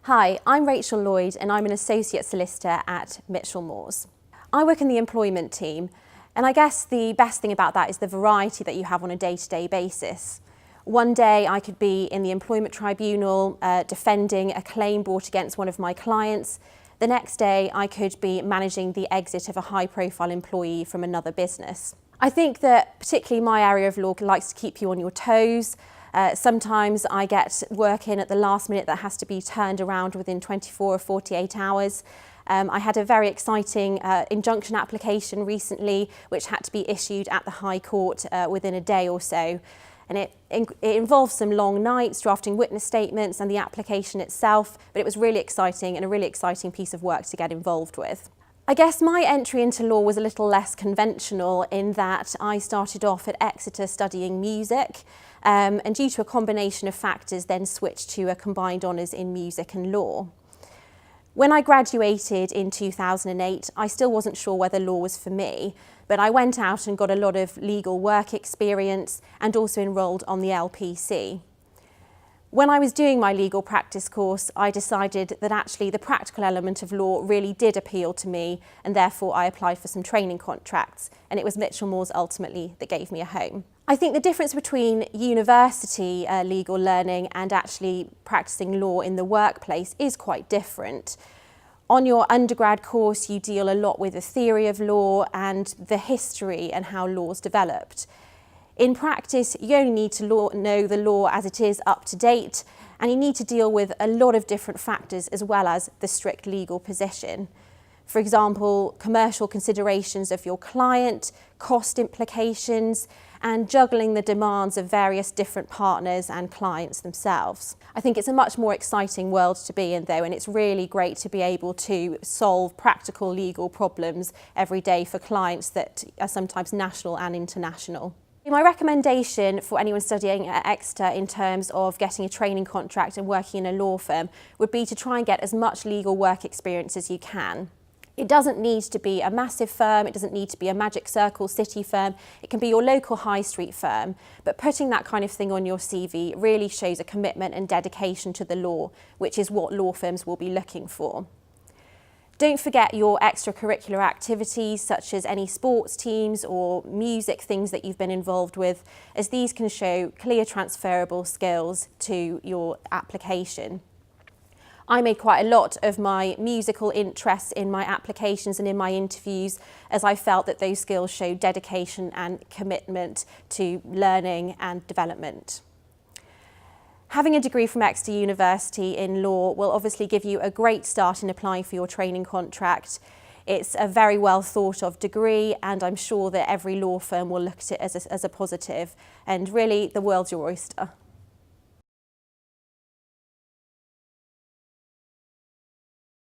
Hi, I'm Rachael Lloyd and I'm an Associate Solicitor at Michelmores. I work in the employment team, and I guess the best thing about that is the variety that you have on a day-to-day basis. One day I could be in the employment tribunal defending a claim brought against one of my clients. The next day I could be managing the exit of a high-profile employee from another business. I think that particularly my area of law likes to keep you on your toes. Sometimes I get work in at the last minute that has to be turned around within 24 or 48 hours. I had a very exciting injunction application recently which had to be issued at the High Court within a day or so. And it involved some long nights, drafting witness statements and the application itself, but it was really exciting and a really exciting piece of work to get involved with. I guess my entry into law was a little less conventional in that I started off at Exeter studying music and due to a combination of factors then switched to a combined honours in music and law. When I graduated in 2008, I still wasn't sure whether law was for me, but I went out and got a lot of legal work experience and also enrolled on the LPC. When I was doing my legal practice course, I decided that actually the practical element of law really did appeal to me, and therefore I applied for some training contracts, and it was Michelmores ultimately that gave me a home. I think the difference between university legal learning and actually practicing law in the workplace is quite different. On your undergrad course, you deal a lot with the theory of law and the history and how laws developed. In practice, you only need to know the law as it is up to date, and you need to deal with a lot of different factors as well as the strict legal position. For example, commercial considerations of your client, cost implications, and juggling the demands of various different partners and clients themselves. I think it's a much more exciting world to be in though, and it's really great to be able to solve practical legal problems every day for clients that are sometimes national and international. My recommendation for anyone studying at Exeter in terms of getting a training contract and working in a law firm would be to try and get as much legal work experience as you can. It doesn't need to be a massive firm, it doesn't need to be a Magic Circle city firm, it can be your local high street firm, but putting that kind of thing on your CV really shows a commitment and dedication to the law, which is what law firms will be looking for. Don't forget your extracurricular activities such as any sports teams or music things that you've been involved with, as these can show clear transferable skills to your application. I made quite a lot of my musical interests in my applications and in my interviews, as I felt that those skills show dedication and commitment to learning and development. Having a degree from Exeter University in law will obviously give you a great start in applying for your training contract. It's a very well thought of degree, and I'm sure that every law firm will look at it as a positive, and really the world's your oyster.